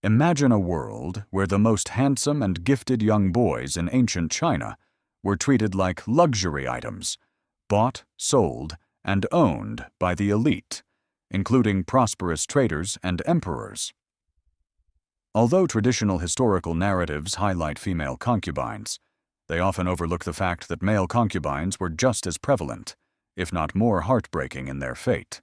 Imagine a world where the most handsome and gifted young boys in ancient China were treated like luxury items, bought, sold, and owned by the elite, including prosperous traders and emperors. Although traditional historical narratives highlight female concubines, they often overlook the fact that male concubines were just as prevalent, if not more heartbreaking in their fate.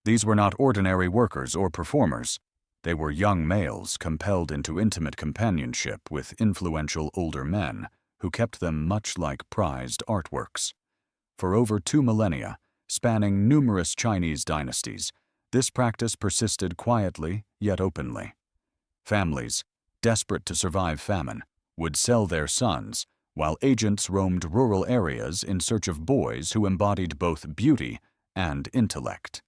These were not ordinary workers or performers. They were young males compelled into intimate companionship with influential older men who kept them much like prized artworks. For over 2 millennia, spanning numerous Chinese dynasties, this practice persisted quietly yet openly. Families, desperate to survive famine, would sell their sons, while agents roamed rural areas in search of boys who embodied both beauty and intellect.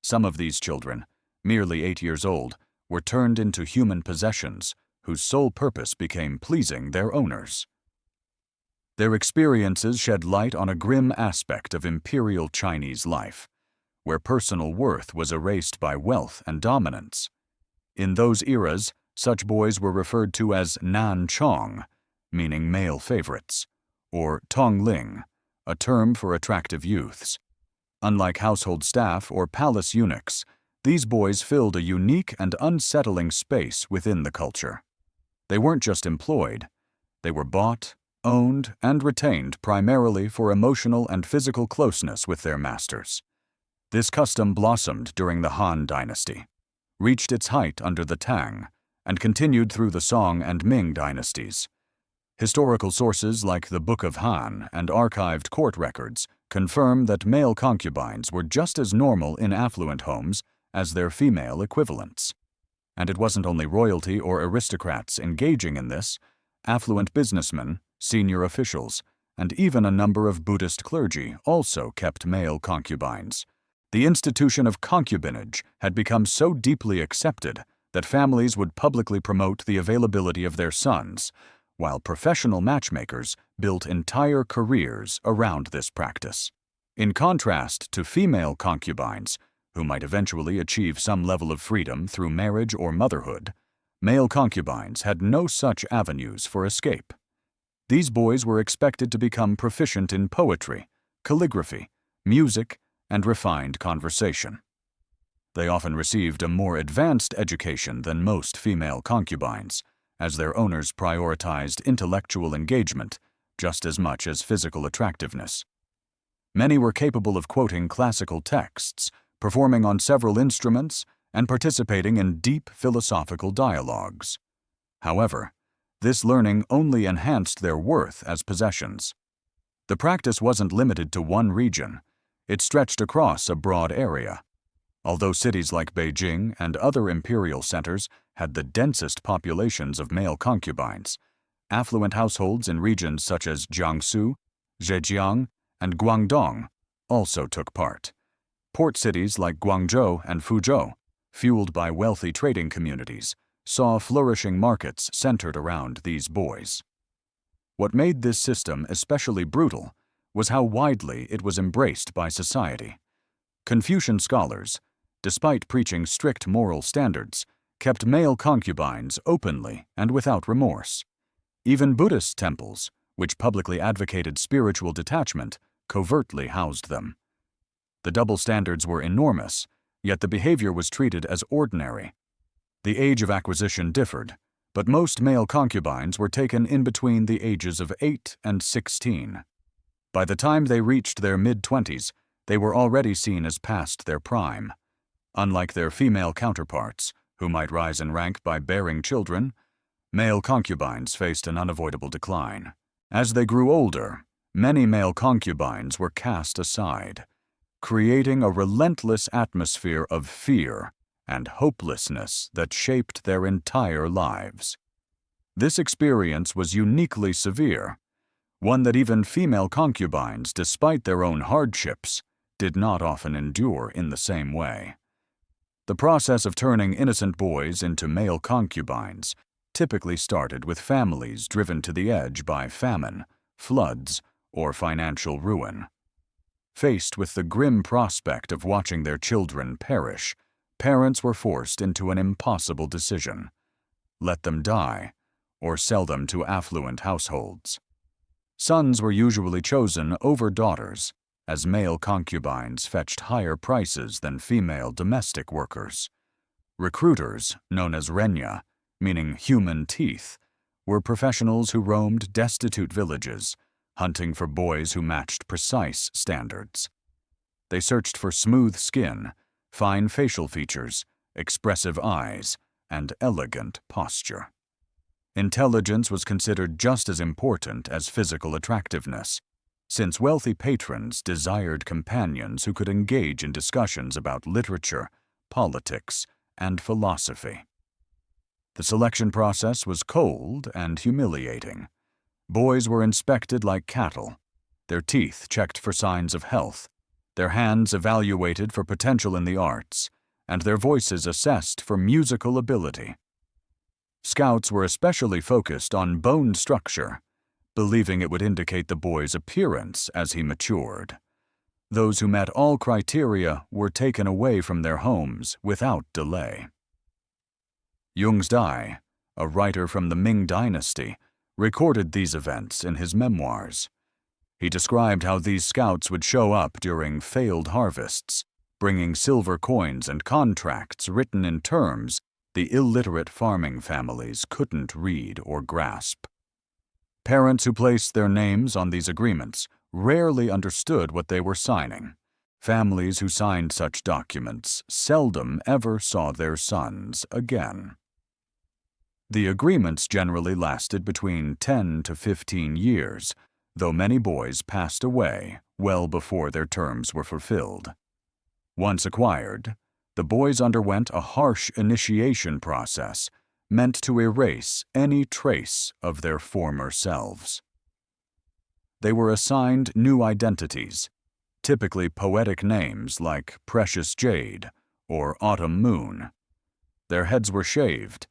Some of these children, merely 8 years old, were turned into human possessions whose sole purpose became pleasing their owners. Their experiences shed light on a grim aspect of imperial Chinese life, where personal worth was erased by wealth and dominance. In those eras, such boys were referred to as nan chong, meaning male favorites, or tongling, a term for attractive youths. Unlike household staff or palace eunuchs, these boys filled a unique and unsettling space within the culture. They weren't just employed. They were bought, owned, and retained primarily for emotional and physical closeness with their masters. This custom blossomed during the Han Dynasty, reached its height under the Tang, and continued through the Song and Ming dynasties. Historical sources like the Book of Han and archived court records confirm that male concubines were just as normal in affluent homes as their female equivalents. And it wasn't only royalty or aristocrats engaging in this. Affluent businessmen, senior officials, and even a number of Buddhist clergy also kept male concubines. The institution of concubinage had become so deeply accepted that families would publicly promote the availability of their sons, while professional matchmakers built entire careers around this practice. In contrast to female concubines, who might eventually achieve some level of freedom through marriage or motherhood, male concubines had no such avenues for escape. These boys were expected to become proficient in poetry, calligraphy, music, and refined conversation. They often received a more advanced education than most female concubines, as their owners prioritized intellectual engagement just as much as physical attractiveness. Many were capable of quoting classical texts, performing on several instruments, and participating in deep philosophical dialogues. However, this learning only enhanced their worth as possessions. The practice wasn't limited to one region. It stretched across a broad area. Although cities like Beijing and other imperial centers had the densest populations of male concubines, affluent households in regions such as Jiangsu, Zhejiang, and Guangdong also took part. Port cities like Guangzhou and Fuzhou, fueled by wealthy trading communities, saw flourishing markets centered around these boys. What made this system especially brutal was how widely it was embraced by society. Confucian scholars, despite preaching strict moral standards, kept male concubines openly and without remorse. Even Buddhist temples, which publicly advocated spiritual detachment, covertly housed them. The double standards were enormous, yet the behavior was treated as ordinary. The age of acquisition differed, but most male concubines were taken in between the ages of 8 and 16. By the time they reached their mid-20s, they were already seen as past their prime. Unlike their female counterparts, who might rise in rank by bearing children, male concubines faced an unavoidable decline. As they grew older, many male concubines were cast aside, creating a relentless atmosphere of fear and hopelessness that shaped their entire lives. This experience was uniquely severe, one that even female concubines, despite their own hardships, did not often endure in the same way. The process of turning innocent boys into male concubines typically started with families driven to the edge by famine, floods, or financial ruin. Faced with the grim prospect of watching their children perish, parents were forced into an impossible decision: let them die, or sell them to affluent households. Sons were usually chosen over daughters, as male concubines fetched higher prices than female domestic workers. Recruiters, known as renya, meaning human teeth, were professionals who roamed destitute villages, hunting for boys who matched precise standards. They searched for smooth skin, fine facial features, expressive eyes, and elegant posture. Intelligence was considered just as important as physical attractiveness, since wealthy patrons desired companions who could engage in discussions about literature, politics, and philosophy. The selection process was cold and humiliating. Boys were inspected like cattle, their teeth checked for signs of health, their hands evaluated for potential in the arts, and their voices assessed for musical ability. Scouts were especially focused on bone structure, believing it would indicate the boy's appearance as he matured. Those who met all criteria were taken away from their homes without delay. Jungsdai, a writer from the Ming Dynasty, recorded these events in his memoirs. He described how these scouts would show up during failed harvests, bringing silver coins and contracts written in terms the illiterate farming families couldn't read or grasp. Parents who placed their names on these agreements rarely understood what they were signing. Families who signed such documents seldom ever saw their sons again. The agreements generally lasted between 10 to 15 years, though many boys passed away well before their terms were fulfilled. Once acquired, the boys underwent a harsh initiation process meant to erase any trace of their former selves. They were assigned new identities, typically poetic names like Precious Jade or Autumn Moon. Their heads were shaved,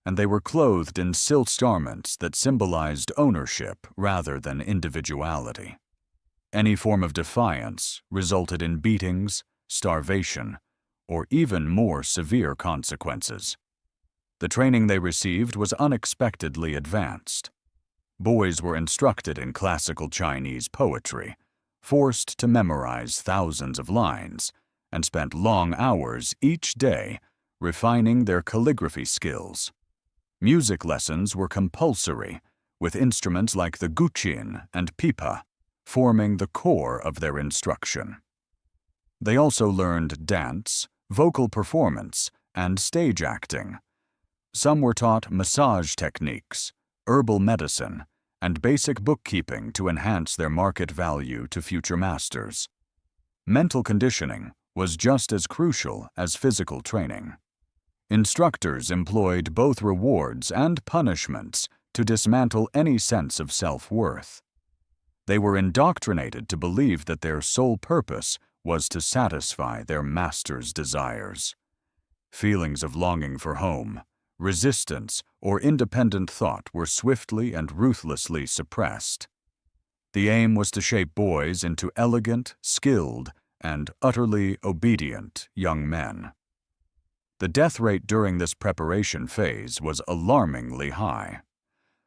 and they were clothed in silk garments that symbolized ownership rather than individuality. Any form of defiance resulted in beatings, starvation, or even more severe consequences. The training they received was unexpectedly advanced. Boys were instructed in classical Chinese poetry, forced to memorize thousands of lines, and spent long hours each day refining their calligraphy skills. Music lessons were compulsory, with instruments like the guqin and pipa forming the core of their instruction. They also learned dance, vocal performance, and stage acting. Some were taught massage techniques, herbal medicine, and basic bookkeeping to enhance their market value to future masters. Mental conditioning was just as crucial as physical training. Instructors employed both rewards and punishments to dismantle any sense of self-worth. They were indoctrinated to believe that their sole purpose was to satisfy their master's desires. Feelings of longing for home, resistance, or independent thought were swiftly and ruthlessly suppressed. The aim was to shape boys into elegant, skilled, and utterly obedient young men. The death rate during this preparation phase was alarmingly high.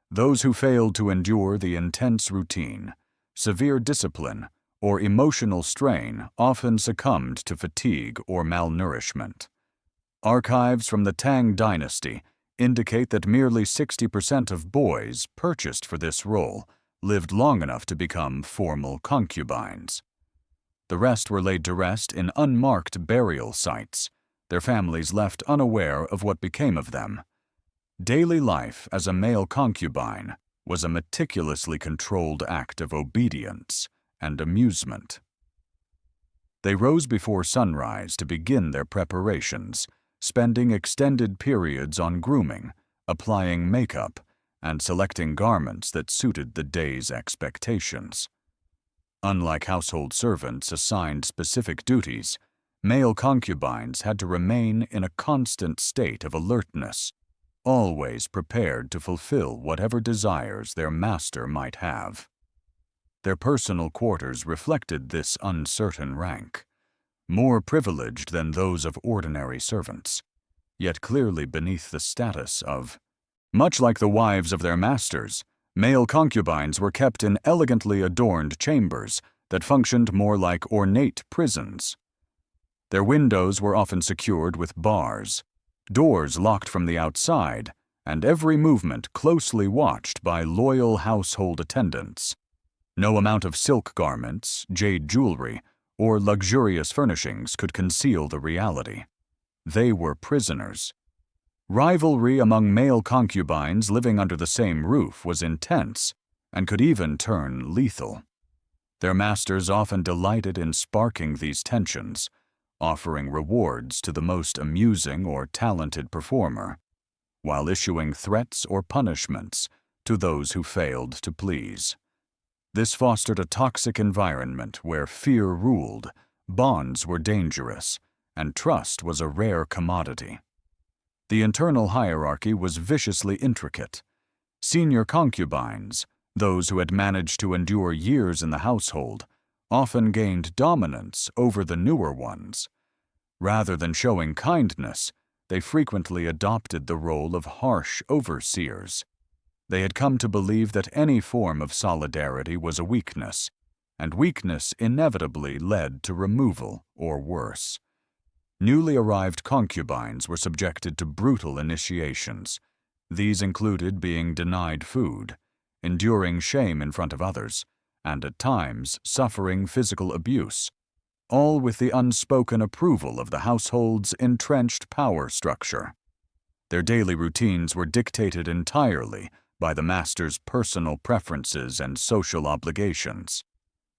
Those who failed to endure the intense routine, severe discipline, or emotional strain often succumbed to fatigue or malnourishment. Archives from the Tang Dynasty indicate that merely 60% of boys purchased for this role lived long enough to become formal concubines. The rest were laid to rest in unmarked burial sites, their families left unaware of what became of them. Daily life as a male concubine was a meticulously controlled act of obedience and amusement. They rose before sunrise to begin their preparations, spending extended periods on grooming, applying makeup, and selecting garments that suited the day's expectations. Unlike household servants assigned specific duties, male concubines had to remain in a constant state of alertness, always prepared to fulfill whatever desires their master might have. Their personal quarters reflected this uncertain rank, more privileged than those of ordinary servants, yet clearly beneath the status of Much like the wives of their masters, male concubines were kept in elegantly adorned chambers that functioned more like ornate prisons. Their windows were often secured with bars, doors locked from the outside, and every movement closely watched by loyal household attendants. No amount of silk garments, jade jewelry, or luxurious furnishings could conceal the reality. They were prisoners. Rivalry among male concubines living under the same roof was intense and could even turn lethal. Their masters often delighted in sparking these tensions, offering rewards to the most amusing or talented performer, while issuing threats or punishments to those who failed to please. This fostered a toxic environment where fear ruled, bonds were dangerous, and trust was a rare commodity. The internal hierarchy was viciously intricate. Senior concubines, those who had managed to endure years in the household, often gained dominance over the newer ones. Rather than showing kindness, they frequently adopted the role of harsh overseers. They had come to believe that any form of solidarity was a weakness, and weakness inevitably led to removal or worse. Newly arrived concubines were subjected to brutal initiations. These included being denied food, enduring shame in front of others, and at times suffering physical abuse, all with the unspoken approval of the household's entrenched power structure. Their daily routines were dictated entirely by the master's personal preferences and social obligations.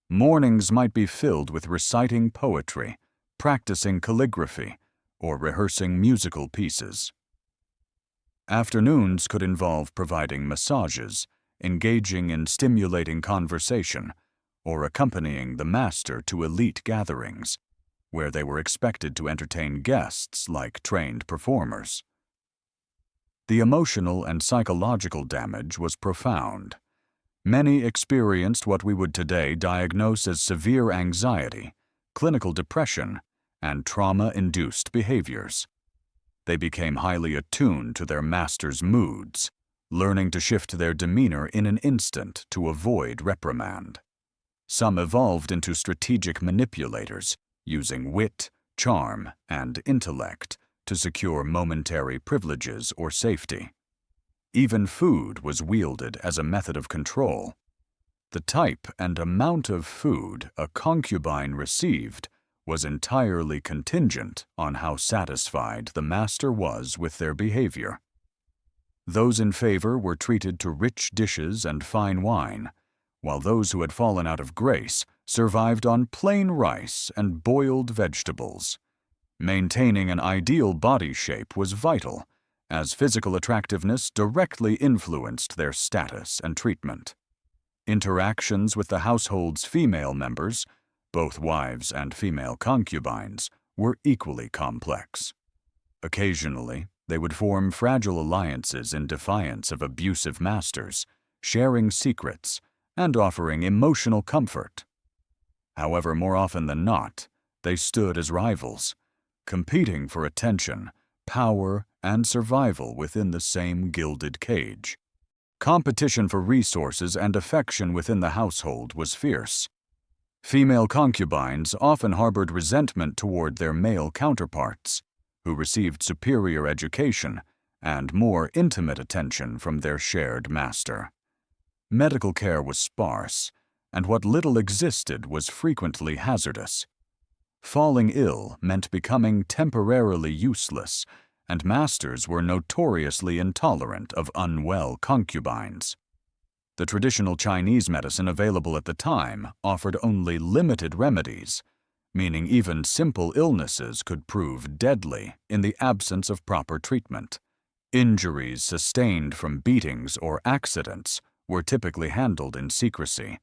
Mornings might be filled with reciting poetry, practicing calligraphy, or rehearsing musical pieces. Afternoons could involve providing massages, engaging in stimulating conversation, or accompanying the master to elite gatherings, where they were expected to entertain guests like trained performers. The emotional and psychological damage was profound. Many experienced what we would today diagnose as severe anxiety, clinical depression, and trauma-induced behaviors. They became highly attuned to their master's moods, learning to shift their demeanor in an instant to avoid reprimand. Some evolved into strategic manipulators, using wit, charm, and intellect to secure momentary privileges or safety. Even food was wielded as a method of control. The type and amount of food a concubine received was entirely contingent on how satisfied the master was with their behavior. Those in favor were treated to rich dishes and fine wine, while those who had fallen out of grace survived on plain rice and boiled vegetables. Maintaining an ideal body shape was vital, as physical attractiveness directly influenced their status and treatment. Interactions with the household's female members, both wives and female concubines, were equally complex. Occasionally, they would form fragile alliances in defiance of abusive masters, sharing secrets and offering emotional comfort. However, more often than not, they stood as rivals, competing for attention, power, and survival within the same gilded cage. Competition for resources and affection within the household was fierce. Female concubines often harbored resentment toward their male counterparts, who received superior education and more intimate attention from their shared master. Medical care was sparse, and what little existed was frequently hazardous. Falling ill meant becoming temporarily useless, and masters were notoriously intolerant of unwell concubines. The traditional Chinese medicine available at the time offered only limited remedies, meaning even simple illnesses could prove deadly in the absence of proper treatment. Injuries sustained from beatings or accidents were typically handled in secrecy,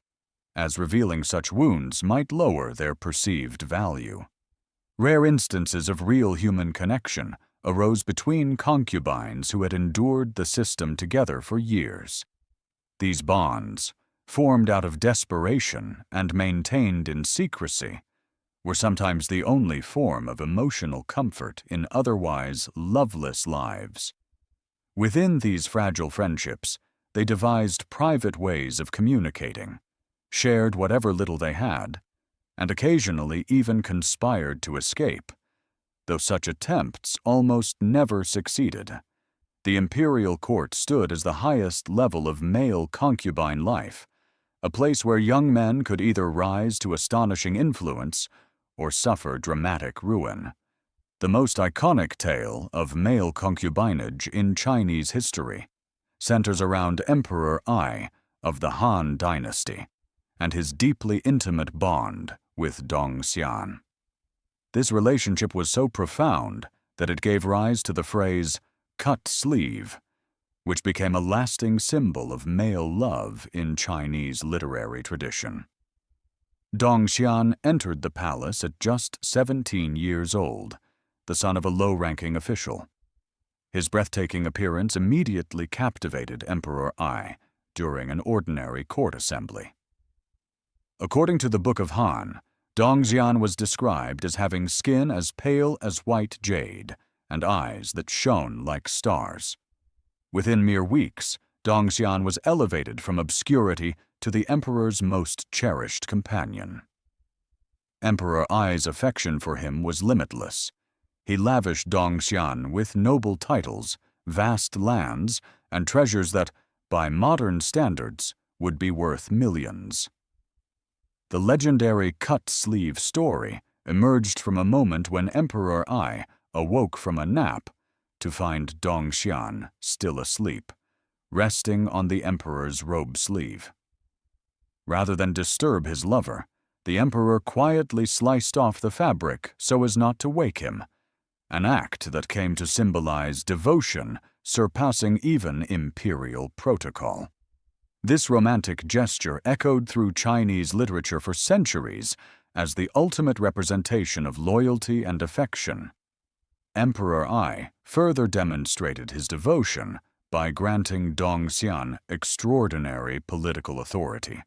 as revealing such wounds might lower their perceived value. Rare instances of real human connection arose between concubines who had endured the system together for years. These bonds, formed out of desperation and maintained in secrecy, were sometimes the only form of emotional comfort in otherwise loveless lives. Within these fragile friendships, they devised private ways of communicating, shared whatever little they had, and occasionally even conspired to escape, though such attempts almost never succeeded. The imperial court stood as the highest level of male concubine life, a place where young men could either rise to astonishing influence or suffer dramatic ruin. The most iconic tale of male concubinage in Chinese history centers around Emperor Ai of the Han Dynasty and his deeply intimate bond with Dong Xian. This relationship was so profound that it gave rise to the phrase "cut sleeve," which became a lasting symbol of male love in Chinese literary tradition. Dong Xian entered the palace at just 17 years old, the son of a low-ranking official. His breathtaking appearance immediately captivated Emperor Ai during an ordinary court assembly. According to the Book of Han, Dong Xian was described as having skin as pale as white jade and eyes that shone like stars. Within mere weeks, Dong Xian was elevated from obscurity to the emperor's most cherished companion. Emperor Ai's affection for him was limitless. He lavished Dong Xian with noble titles, vast lands, and treasures that, by modern standards, would be worth millions. The legendary cut-sleeve story emerged from a moment when Emperor Ai awoke from a nap to find Dong Xian still asleep, resting on the emperor's robe sleeve. Rather than disturb his lover, the emperor quietly sliced off the fabric so as not to wake him, an act that came to symbolize devotion surpassing even imperial protocol. This romantic gesture echoed through Chinese literature for centuries as the ultimate representation of loyalty and affection. Emperor Ai further demonstrated his devotion by granting Dong Xian extraordinary political authority,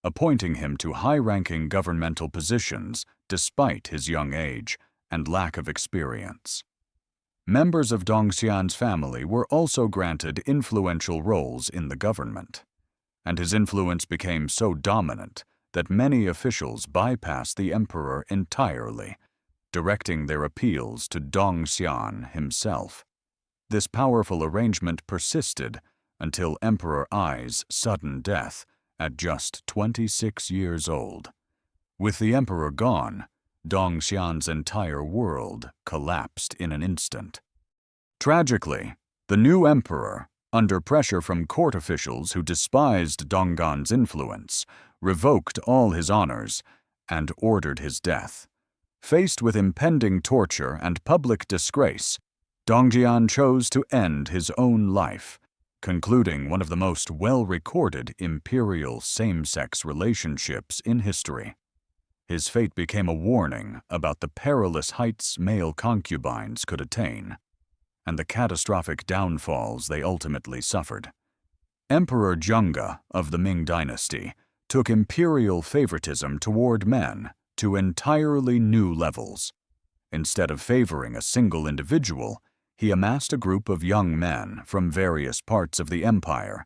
appointing him to high-ranking governmental positions despite his young age and lack of experience. Members of Dong Xian's family were also granted influential roles in the government, and his influence became so dominant that many officials bypassed the emperor entirely, directing their appeals to Dong Xian himself. This powerful arrangement persisted until Emperor Ai's sudden death at just 26 years old. With the emperor gone, Dong Xian's entire world collapsed in an instant. Tragically, the new emperor, under pressure from court officials who despised Donggan's influence, revoked all his honors and ordered his death. Faced with impending torture and public disgrace, Dong Xian chose to end his own life, concluding one of the most well-recorded imperial same-sex relationships in history. His fate became a warning about the perilous heights male concubines could attain, and the catastrophic downfalls they ultimately suffered. Emperor Zheng of the Ming Dynasty took imperial favoritism toward men to entirely new levels. Instead of favoring a single individual, he amassed a group of young men from various parts of the empire,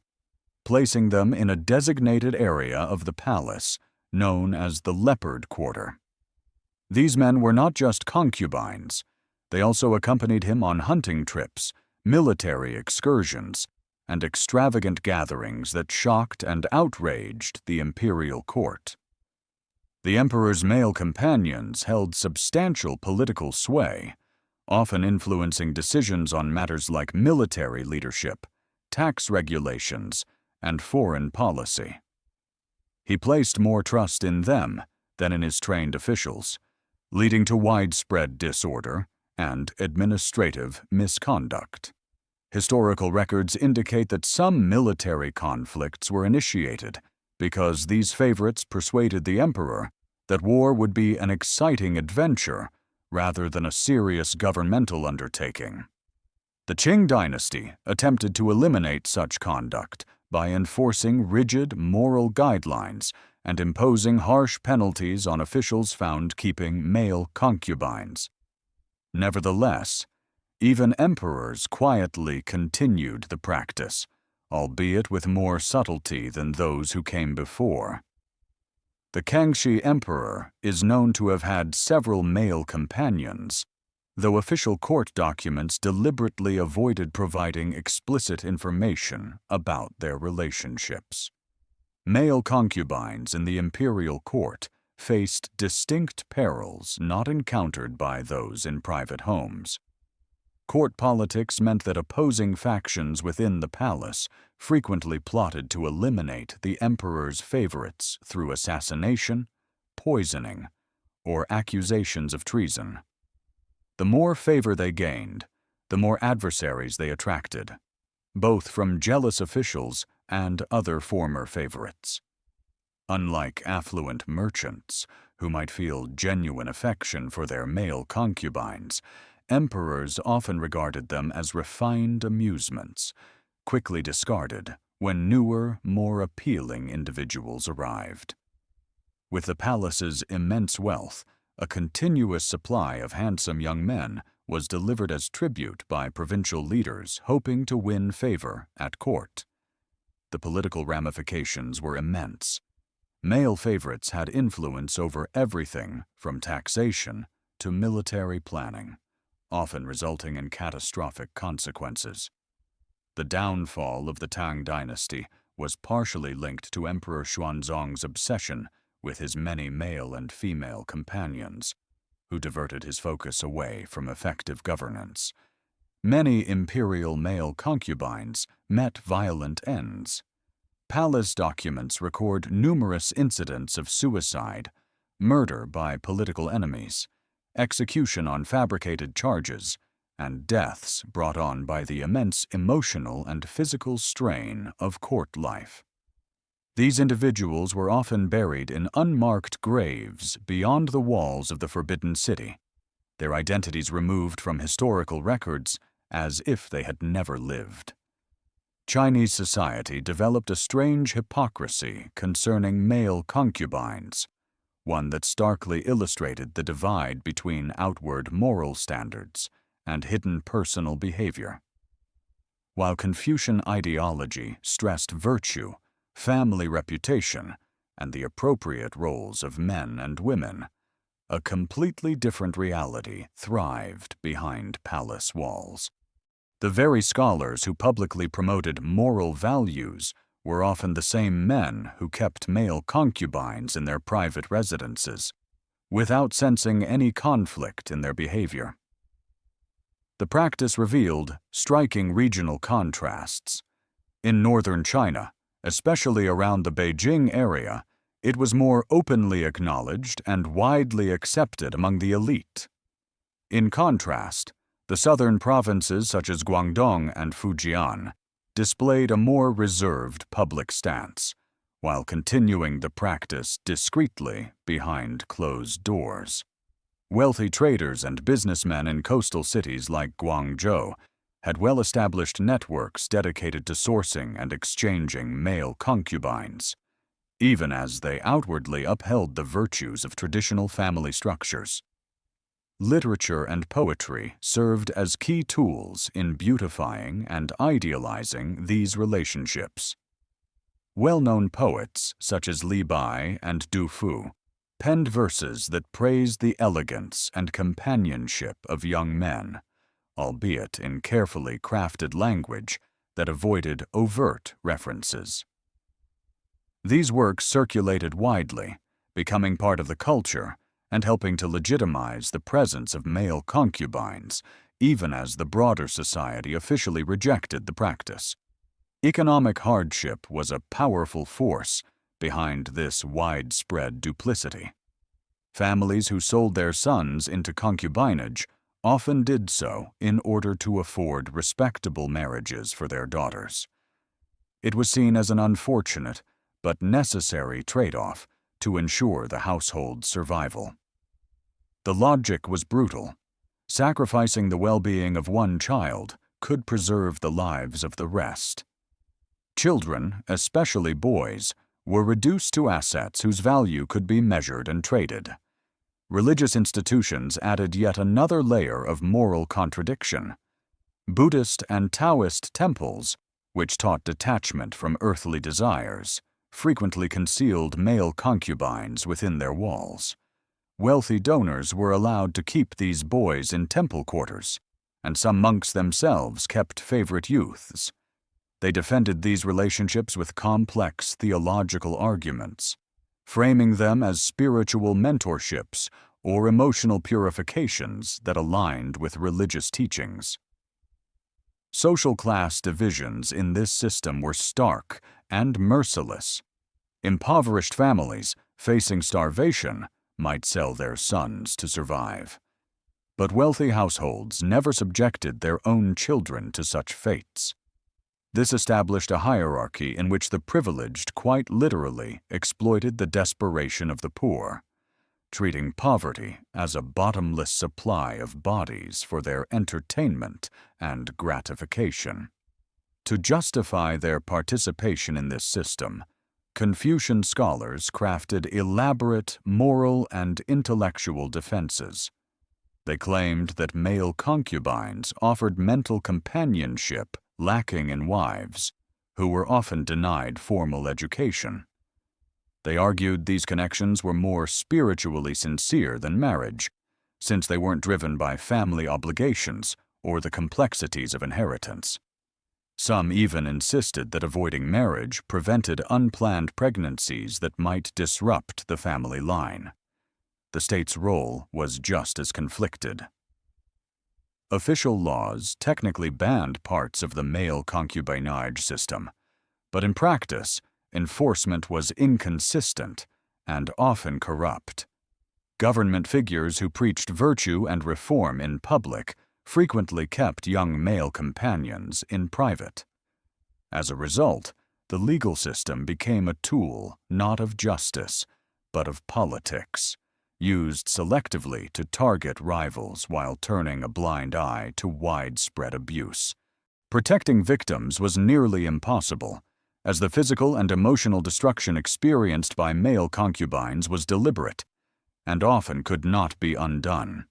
placing them in a designated area of the palace known as the Leopard Quarter. These men were not just concubines. They also accompanied him on hunting trips, military excursions, and extravagant gatherings that shocked and outraged the imperial court. The emperor's male companions held substantial political sway, often influencing decisions on matters like military leadership, tax regulations, and foreign policy. He placed more trust in them than in his trained officials, leading to widespread disorder and administrative misconduct. Historical records indicate that some military conflicts were initiated because these favorites persuaded the emperor that war would be an exciting adventure rather than a serious governmental undertaking. The Qing dynasty attempted to eliminate such conduct by enforcing rigid moral guidelines and imposing harsh penalties on officials found keeping male concubines. Nevertheless, Even emperors quietly continued the practice, albeit with more subtlety than those who came before. The Kangxi emperor is known to have had several male companions, though official court documents deliberately avoided providing explicit information about their relationships. Male concubines in the imperial court faced distinct perils not encountered by those in private homes. Court politics meant that opposing factions within the palace frequently plotted to eliminate the emperor's favorites through assassination, poisoning, or accusations of treason. The more favor they gained, the more adversaries they attracted, both from jealous officials and other former favorites. Unlike affluent merchants, who might feel genuine affection for their male concubines, emperors often regarded them as refined amusements, quickly discarded when newer, more appealing individuals arrived. With the palace's immense wealth, a continuous supply of handsome young men was delivered as tribute by provincial leaders hoping to win favor at court. The political ramifications were immense. Male favorites had influence over everything from taxation to military planning, often resulting in catastrophic consequences. The downfall of the Tang dynasty was partially linked to Emperor Xuanzong's obsession with his many male and female companions, who diverted his focus away from effective governance. Many imperial male concubines met violent ends. Palace documents record numerous incidents of suicide, murder by political enemies, execution on fabricated charges, and deaths brought on by the immense emotional and physical strain of court life. These individuals were often buried in unmarked graves beyond the walls of the Forbidden City, their identities removed from historical records as if they had never lived. Chinese society developed a strange hypocrisy concerning male concubines, one that starkly illustrated the divide between outward moral standards and hidden personal behavior. While Confucian ideology stressed virtue, family reputation, and the appropriate roles of men and women, a completely different reality thrived behind palace walls. The very scholars who publicly promoted moral values were often the same men who kept male concubines in their private residences, without sensing any conflict in their behavior. The practice revealed striking regional contrasts. In northern China, especially around the Beijing area, it was more openly acknowledged and widely accepted among the elite. In contrast, the southern provinces such as Guangdong and Fujian displayed a more reserved public stance, while continuing the practice discreetly behind closed doors. Wealthy traders and businessmen in coastal cities like Guangzhou had well-established networks dedicated to sourcing and exchanging male concubines, even as they outwardly upheld the virtues of traditional family structures. Literature and poetry served as key tools in beautifying and idealizing these relationships. Well-known poets such as Li Bai and Du Fu penned verses that praised the elegance and companionship of young men, albeit in carefully crafted language that avoided overt references. These works circulated widely, becoming part of the culture and helping to legitimize the presence of male concubines, even as the broader society officially rejected the practice. Economic hardship was a powerful force behind this widespread duplicity. Families who sold their sons into concubinage often did so in order to afford respectable marriages for their daughters. It was seen as an unfortunate but necessary trade-off to ensure the household's survival. The logic was brutal. Sacrificing the well-being of one child could preserve the lives of the rest. Children, especially boys, were reduced to assets whose value could be measured and traded. Religious institutions added yet another layer of moral contradiction. Buddhist and Taoist temples, which taught detachment from earthly desires, frequently concealed male concubines within their walls. Wealthy donors were allowed to keep these boys in temple quarters, and some monks themselves kept favorite youths. They defended these relationships with complex theological arguments, framing them as spiritual mentorships or emotional purifications that aligned with religious teachings. Social class divisions in this system were stark and merciless. Impoverished families facing starvation might sell their sons to survive. But wealthy households never subjected their own children to such fates. This established a hierarchy in which the privileged quite literally exploited the desperation of the poor, treating poverty as a bottomless supply of bodies for their entertainment and gratification. To justify their participation in this system, Confucian scholars crafted elaborate moral and intellectual defenses. They claimed that male concubines offered mental companionship lacking in wives, who were often denied formal education. They argued these connections were more spiritually sincere than marriage, since they weren't driven by family obligations or the complexities of inheritance. Some even insisted that avoiding marriage prevented unplanned pregnancies that might disrupt the family line. The state's role was just as conflicted. Official laws technically banned parts of the male concubinage system, but in practice, enforcement was inconsistent and often corrupt. Government figures who preached virtue and reform in public frequently kept young male companions in private. As a result, the legal system became a tool not of justice, but of politics, used selectively to target rivals while turning a blind eye to widespread abuse. Protecting victims was nearly impossible, as the physical and emotional destruction experienced by male concubines was deliberate and often could not be undone.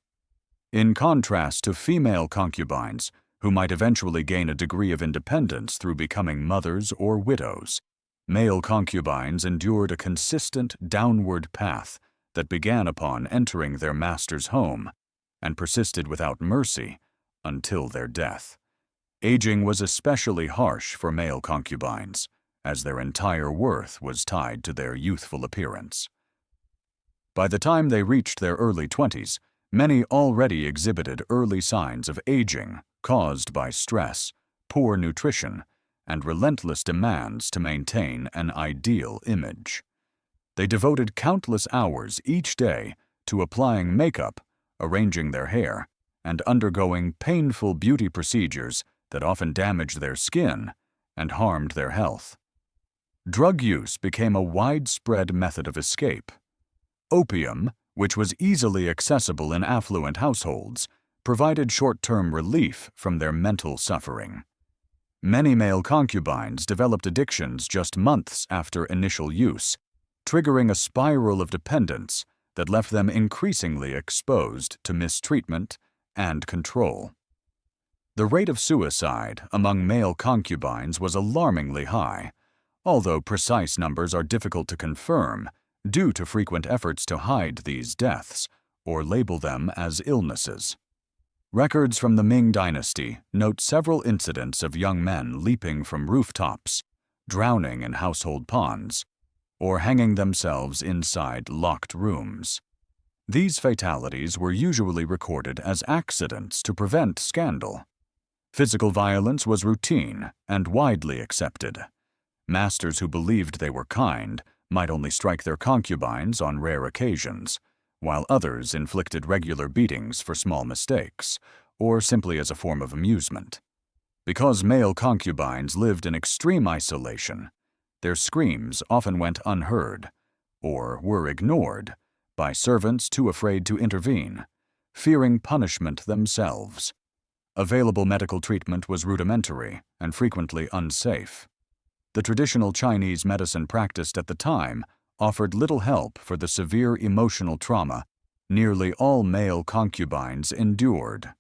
In contrast to female concubines, who might eventually gain a degree of independence through becoming mothers or widows, male concubines endured a consistent downward path that began upon entering their master's home and persisted without mercy until their death. Aging was especially harsh for male concubines, as their entire worth was tied to their youthful appearance. By the time they reached their early 20s, many already exhibited early signs of aging caused by stress, poor nutrition, and relentless demands to maintain an ideal image. They devoted countless hours each day to applying makeup, arranging their hair, and undergoing painful beauty procedures that often damaged their skin and harmed their health. Drug use became a widespread method of escape. Opium, which was easily accessible in affluent households, provided short-term relief from their mental suffering. Many male concubines developed addictions just months after initial use, triggering a spiral of dependence that left them increasingly exposed to mistreatment and control. The rate of suicide among male concubines was alarmingly high, although precise numbers are difficult to confirm due to frequent efforts to hide these deaths or label them as illnesses. Records from the Ming Dynasty note several incidents of young men leaping from rooftops, drowning in household ponds, or hanging themselves inside locked rooms. These fatalities were usually recorded as accidents to prevent scandal. Physical violence was routine and widely accepted. Masters who believed they were kind might only strike their concubines on rare occasions, while others inflicted regular beatings for small mistakes, or simply as a form of amusement. Because male concubines lived in extreme isolation, their screams often went unheard, or were ignored, by servants too afraid to intervene, fearing punishment themselves. Available medical treatment was rudimentary and frequently unsafe. The traditional Chinese medicine practiced at the time offered little help for the severe emotional trauma nearly all male concubines endured.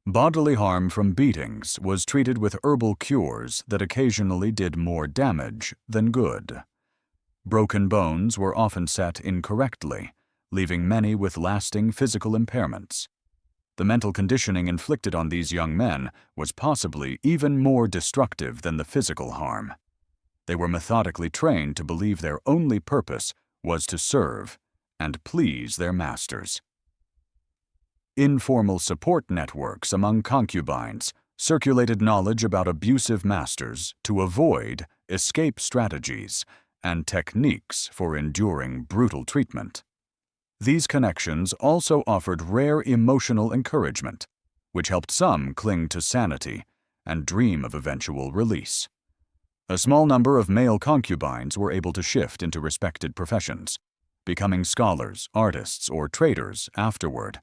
Bodily harm from beatings was treated with herbal cures that occasionally did more damage than good. Broken bones were often set incorrectly, leaving many with lasting physical impairments. The mental conditioning inflicted on these young men was possibly even more destructive than the physical harm. They were methodically trained to believe their only purpose was to serve and please their masters. Informal support networks among concubines circulated knowledge about abusive masters to avoid escape strategies and techniques for enduring brutal treatment. These connections also offered rare emotional encouragement, which helped some cling to sanity and dream of eventual release. A small number of male concubines were able to shift into respected professions, becoming scholars, artists, or traders afterward.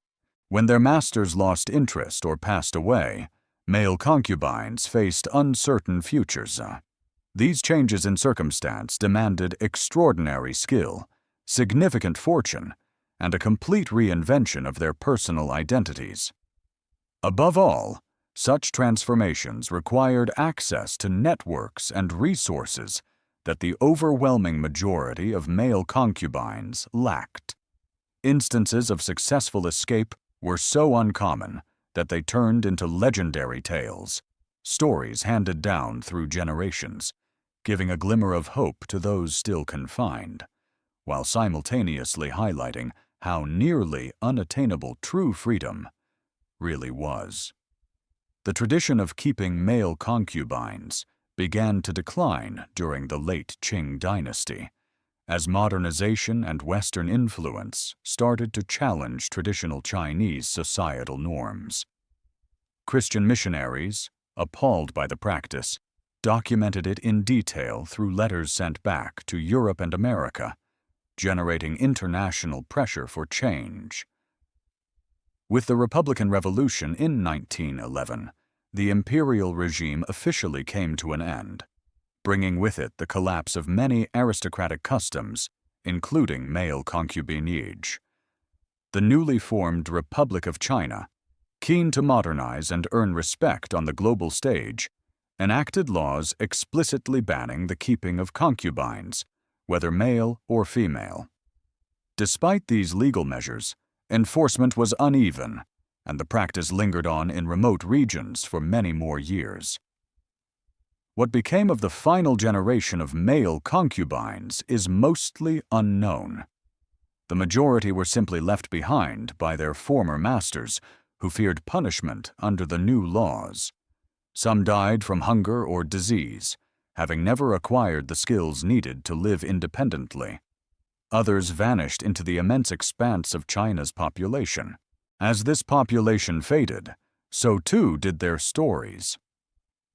When their masters lost interest or passed away, male concubines faced uncertain futures. These changes in circumstance demanded extraordinary skill, significant fortune, and a complete reinvention of their personal identities. Above all, such transformations required access to networks and resources that the overwhelming majority of male concubines lacked. Instances of successful escape were so uncommon that they turned into legendary tales, stories handed down through generations, giving a glimmer of hope to those still confined, while simultaneously highlighting how nearly unattainable true freedom really was. The tradition of keeping male concubines began to decline during the late Qing dynasty, as modernization and Western influence started to challenge traditional Chinese societal norms. Christian missionaries, appalled by the practice, documented it in detail through letters sent back to Europe and America, generating international pressure for change. With the Republican Revolution in 1911, the Imperial regime officially came to an end, bringing with it the collapse of many aristocratic customs, including male concubinage. The newly formed Republic of China, keen to modernize and earn respect on the global stage, enacted laws explicitly banning the keeping of concubines, whether male or female. Despite these legal measures, enforcement was uneven, and the practice lingered on in remote regions for many more years. What became of the final generation of male concubines is mostly unknown. The majority were simply left behind by their former masters, who feared punishment under the new laws. Some died from hunger or disease, having never acquired the skills needed to live independently. Others vanished into the immense expanse of China's population. As this population faded, so too did their stories.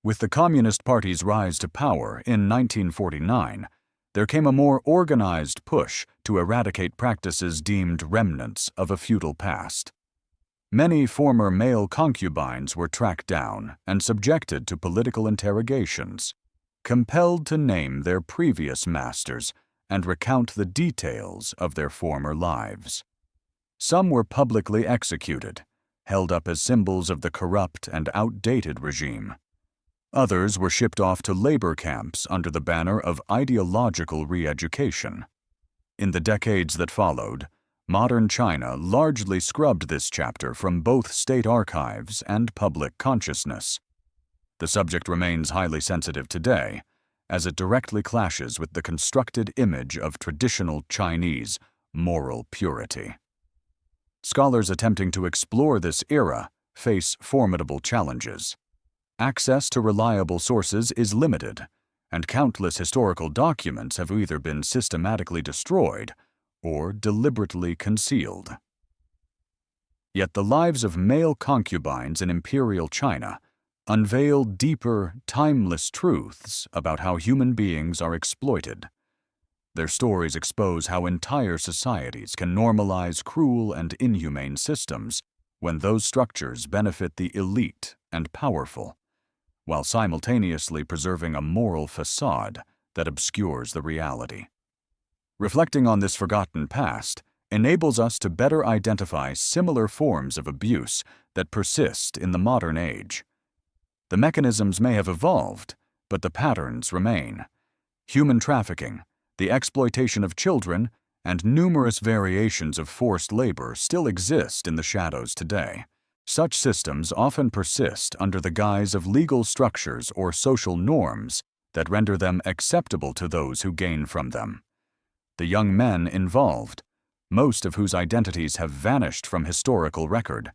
With the Communist Party's rise to power in 1949, there came a more organized push to eradicate practices deemed remnants of a feudal past. Many former male concubines were tracked down and subjected to political interrogations, compelled to name their previous masters and recount the details of their former lives. Some were publicly executed, held up as symbols of the corrupt and outdated regime. Others were shipped off to labor camps under the banner of ideological re-education. In the decades that followed, modern China largely scrubbed this chapter from both state archives and public consciousness. The subject remains highly sensitive today, as it directly clashes with the constructed image of traditional Chinese moral purity. Scholars attempting to explore this era face formidable challenges. Access to reliable sources is limited, and countless historical documents have either been systematically destroyed or deliberately concealed. Yet the lives of male concubines in Imperial China unveil deeper, timeless truths about how human beings are exploited. Their stories expose how entire societies can normalize cruel and inhumane systems when those structures benefit the elite and powerful, while simultaneously preserving a moral facade that obscures the reality. Reflecting on this forgotten past enables us to better identify similar forms of abuse that persist in the modern age. The mechanisms may have evolved, but the patterns remain. Human trafficking, the exploitation of children, and numerous variations of forced labor still exist in the shadows today. Such systems often persist under the guise of legal structures or social norms that render them acceptable to those who gain from them. The young men involved, most of whose identities have vanished from historical record,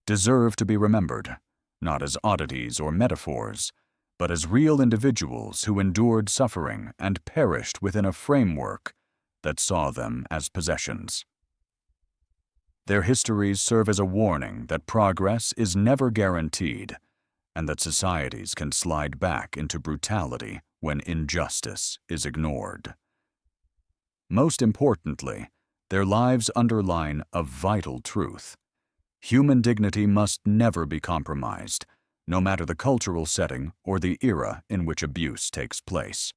deserve to be remembered, not as oddities or metaphors, but as real individuals who endured suffering and perished within a framework that saw them as possessions. Their histories serve as a warning that progress is never guaranteed, and that societies can slide back into brutality when injustice is ignored. Most importantly, their lives underline a vital truth. Human dignity must never be compromised, no matter the cultural setting or the era in which abuse takes place.